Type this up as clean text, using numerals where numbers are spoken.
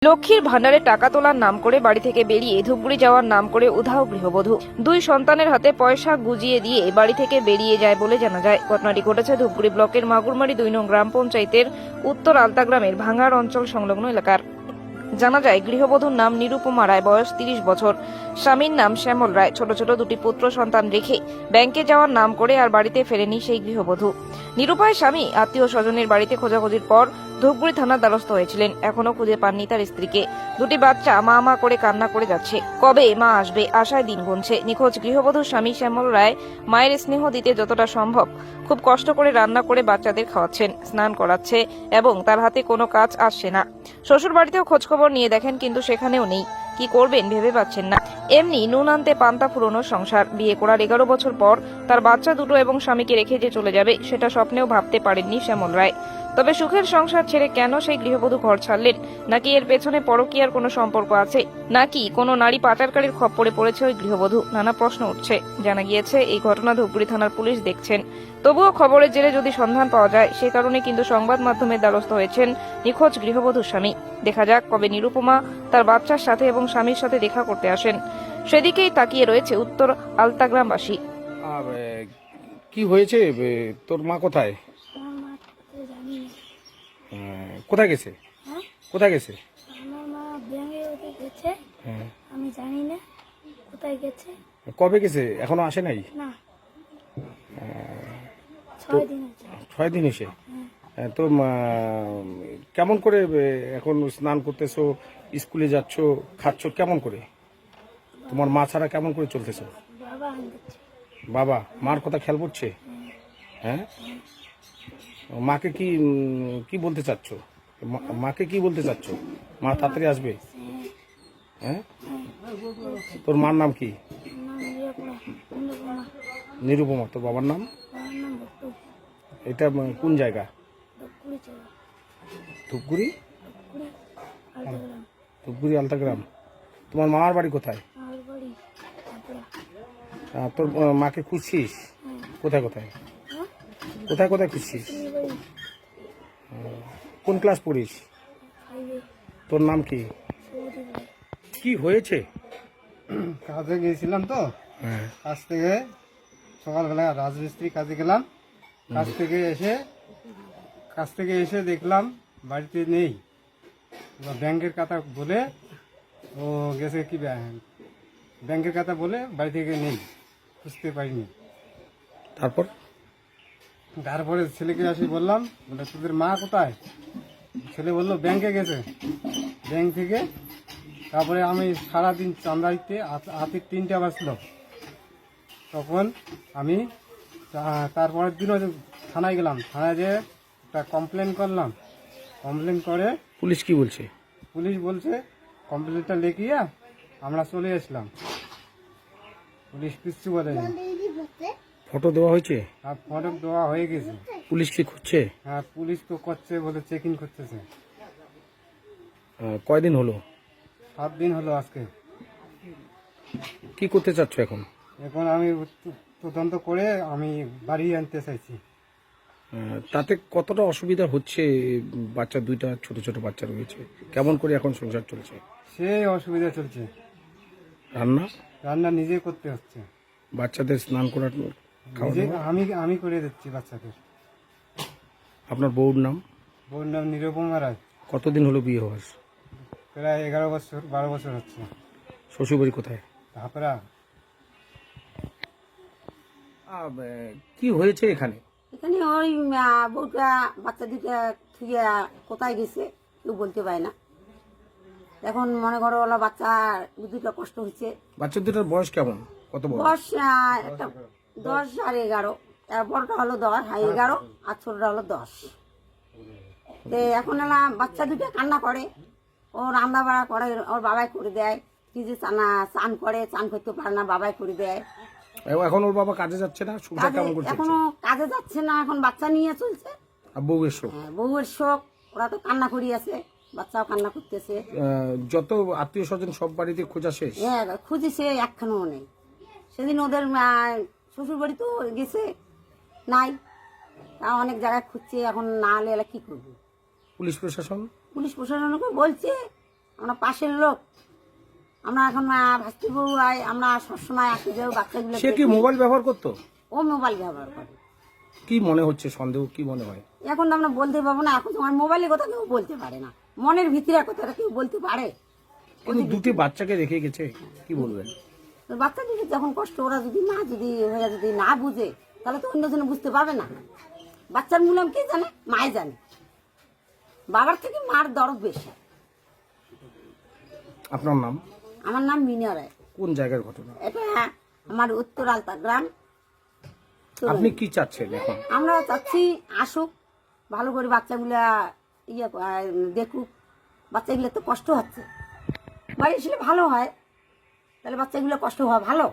লক্ষ্মীর ভান্ডারে টাকা তোলার নাম করে বাড়ি থেকে বেরিয়ে ধূপগুড়ি যাওয়ার নাম করে উধাও গৃহবধূ। দুই সন্তানের হাতে পয়সা গুজিয়ে দিয়ে বাড়ি থেকে বেরিয়ে যায় বলে জানা যায়। ঘটনাটি ঘটেছে ধূপগুড়ি ব্লকের মাগুরমারি 2 নং গ্রাম পঞ্চায়েতের উত্তর আলতা গ্রামের ভাঙার অঞ্চল সংলগ্ন এলাকার। জানা যায় গৃহবধূর নাম নিরুপমা রায়, বয়স 30 বছর। স্বামীর নাম শ্যামল রায়। ছোট ছোট দুটি পুত্র সন্তান রেখে ব্যাংকে যাওয়ার নাম করে আর বাড়িতে ফেরেনি সেই গৃহবধূ। নিরুপায় স্বামী আত্মীয় স্বজনের বাড়িতে খোঁজাখুঁজির পর ধূপগুড়ি থানার দ্বারস্থ হয়েছিলেন। এখনো খুঁজে পাননি তার স্ত্রীকে। দুটি বাচ্চা মা মা করে কান্না করে যাচ্ছে। কবে মা আসবে আশায় দিন গুনছে। নিখোঁজ গৃহবধূর স্বামী শ্যামল রায় মায়ের স্নেহ দিতে যতটা সম্ভব খুব কষ্ট করে রান্না করে বাচ্চাদের খাওয়াচ্ছেন, স্নান করাচ্ছে এবং তার হাতে কোনো কাজ আসছে না। শ্বশুর বাড়িতেও খোঁজখবর নিয়ে দেখেন, কিন্তু সেখানেও নেই। কি করবেন ভেবে পাচ্ছেন না। এমনি নুন আনতে পান্তা ফুরোনো সংসার। বিয়ে করার 11 বছর পর তার বাচ্চা দুটো এবং স্বামীকে রেখে যে চলে যাবে সেটা স্বপ্নেও ভাবতে পারেননি শ্যামল রায়। তবে সুখের সংসার ছেড়ে কেন সেই গৃহবধূ ঘর ছাড়লেন? নাকি এর পেছনে পরকীয়ার কোনো সম্পর্ক আছে, নাকি কোনো নারী পাচারকারীর খপ্পরে পড়েছে ওই গৃহবধূ? নানা প্রশ্ন উঠছে। জানা গিয়েছে এই ঘটনা ধূপগুড়ি থানার পুলিশ দেখছেন। তবুও খবরের জেরে যদি সন্ধান পাওয়া যায় সে কারণে কিন্তু সংবাদ মাধ্যমের দ্বারস্থ হয়েছেন নিখোঁজ গৃহবধূর স্বামী। দেখা যাক কবে নিরুপমা তার বাচ্চার সাথে এবং স্বামীর সাথে দেখা করতে আসেন। সেদিকেই তাকিয়ে রয়েছে উত্তর আলতা গ্রামবাসী। আর কি হয়েছে? তোর মা কোথায়? আমার মা তো জানি না। কোথায় গেছে? হ্যাঁ, কোথায় গেছে? আমার মা ব্যাঙে ওতে গেছে। হ্যাঁ। আমি জানি না কোথায় গেছে। কবে গেছে? এখনো আসে নাই? না, 6 দিন আছে। 6 দিন এসে। তো কেমন করে এখন স্নান করতেছো, স্কুলে যাচ্ছ, খাচ্ছ কেমন করে? তোমার মা ছাড়া কেমন করে চলতেছো? বাবা আনতেছে। বাবা মার কথা খেয়াল করছে? হ্যাঁ। মাকে কি কি বলতে চাচ্ছ? মাকে কি বলতে চাচ্ছ? মা তাড়াতাড়ি আসবে? হ্যাঁ। তোর মার নাম কি? নাম নিরুপমা। নিরুপমা। নিরুপমা। তোর বাবার নাম? বাবার নাম ভট্টু। এটা কোন জায়গা? ধূপগুড়ি চলে। ধূপগুড়ি? ধূপগুড়ি আলতাগ্রাম। ধূপগুড়ি আলতাগ্রাম। তোমার মামার বাড়ি কোথায়? আমার বাড়ি আদ্রা। তোর মাকে খুঁজছিস? হ্যাঁ। কোথায় কোথায়? হ্যাঁ, কোথায় কোথায় খুঁজছিস? তুমি বাড়ি কোন ক্লাস পড়িস? 5-এ। তোর নাম কি? সৌদি বাড়ি। কি হয়েছে? কাজে গিয়েছিলাম তো, হ্যাঁ। কাজ থেকে সকালবেলা রাজমিস্ত্রি কাজে গেলাম। কাজ থেকে এসে দেখলাম বাড়িতে নেই। এবার ব্যাংকের কথা বলে ও গেছে কি ব্যাংকের কথা বলে বাড়ি থেকে নেই, খুঁজতে পারিনি। তারপরে ছেলেকে আসি বললাম, বলে তোদের মা কোথায়? ছেলে বললো ব্যাংকে গেছে। ব্যাংক থেকে তারপরে আমি সারাদিন চান্দা দিতে হাতে 3টা বাজলো। তখন আমি তারপরের দিনও থানায় গেলাম। থানায় যেয়ে একটা কমপ্লেন করলাম। কমপ্লেন করে পুলিশ কি বলছে? পুলিশ বলছে কমপ্লেনটা লিখিয়ে আমরা চলে আসলাম। পুলিশ কিচ্ছু বলেনি। ফটো দেওয়া হয়েছে? আর ফটক দেওয়া হয়ে গেছে। পুলিশ কি খুঁজছে? হ্যাঁ, পুলিশ তো করছে, বলে চেকিং করতেছে। কয়দিন হলো? 7 দিন হলো আজকে। কি করতে চাচ্ছ এখন? এখন আমি তদন্ত করে আমি বাড়ি আনতে চাইছি। তাতে কতটা অসুবিধা হচ্ছে? বাচ্চা দুইটা ছোট ছোট বাচ্চা রয়েছে, কেমন করে এখন সংসার চলছে? সেই অসুবিধা চলছে। রান্না রান্না নিজে করতে হচ্ছে। বাচ্চাদের স্নান করার নিজে আমি করে দিচ্ছি বাচ্চাদের। আপনার বউর নাম? বউর নাম নিরুপমা রায়। কতদিন হলো বিয়ে হওয়ার? প্রায় 11 বছর 12 বছর হচ্ছে। শ্বশুরবাড়ি কোথায়? হাপড়া। কি হয়েছে এখানে? এখানে ওই বউটা বাচ্চা দুটা থুয়ে কোথায় গেছে কেউ বলতে পারে না। এখন মনে করো ওলা বাচ্চা দুটা কষ্ট হচ্ছে। বাচ্চা দুটার বয়স কেমন? কত বড়? বয়স একটা 10 আর 11। বড়টা হলো 10, 11, আর ছোটটা হলো 10। এখন এলা বাচ্চা দুটা কান্না করে। ও রান্না বাড়া করে, ওর বাবাই করে দেয়। নিজে চান করে, চান করতে পারে না, বাবাই করে দেয়। এখন ওর বাবা কাজে যাচ্ছে না, সংসার কেমন করছে? এখনো কাজে যাচ্ছে না, এখন বাচ্চা নিয়ে চলছে। আর বউয়ের শোক? বউয়ের শোক, ওরা তো কান্না করিয়াছে, বাচ্চাও কান্না করতেছে। যত আত্মীয় স্বজন সব বাড়িতে খোঁজা শেষ? হ্যাঁ, খুঁজেছে, একখানও নেই। সেদিন ওদের শ্বশুর বাড়ি তো গেছে, নাই। তা অনেক জায়গায় খুঁজছে, এখন না হলে এলা কি করবো? পুলিশ প্রশাসন? পুলিশ প্রশাসনকে বলছে, আমরা পাশের লোক, আমরা এখন ভাস্তি বউ আমরা সবসময় আসি যাও বাচ্চাগুলো সে কি মোবাইল ব্যবহার করতো? ও মোবাইল ব্যবহার করে। কি মনে হচ্ছে, সন্দেহ কি মনে হয়? এখন তো আমরা বলতে পারবো না, এখন তোমার মোবাইলের কথা কেউ বলতে পারে না, মনের ভিতরে কথাটা কেউ বলতে পারে। কিন্তু দুটি বাচ্চাকে রেখে গেছে, কি বলবেন? তো বাচ্চাদের যখন কষ্ট, ওরা যদি না বুঝে তাহলে তো অন্যজনে বুঝতে পারবে না। বাচ্চার মূল্য কে জানে? মায়ে জানে। বাবার থেকে মার দরদ বেশি। আপনার নাম? আমার নাম মিনা রায়। কোন জায়গার ঘটনা? এটা আমার উত্তর আলতা গ্রাম। তো আপনি কি চাচ্ছেন এখন? আমরা চাচ্ছি আসুক, ভালো করে বাচ্চাগুলা দেখুক। বাচ্চাগুলো তো কষ্ট হচ্ছে, বাড়ি ছিল ভালো হয়, তাহলে বাচ্চাগুলো কষ্ট হওয়া ভালো।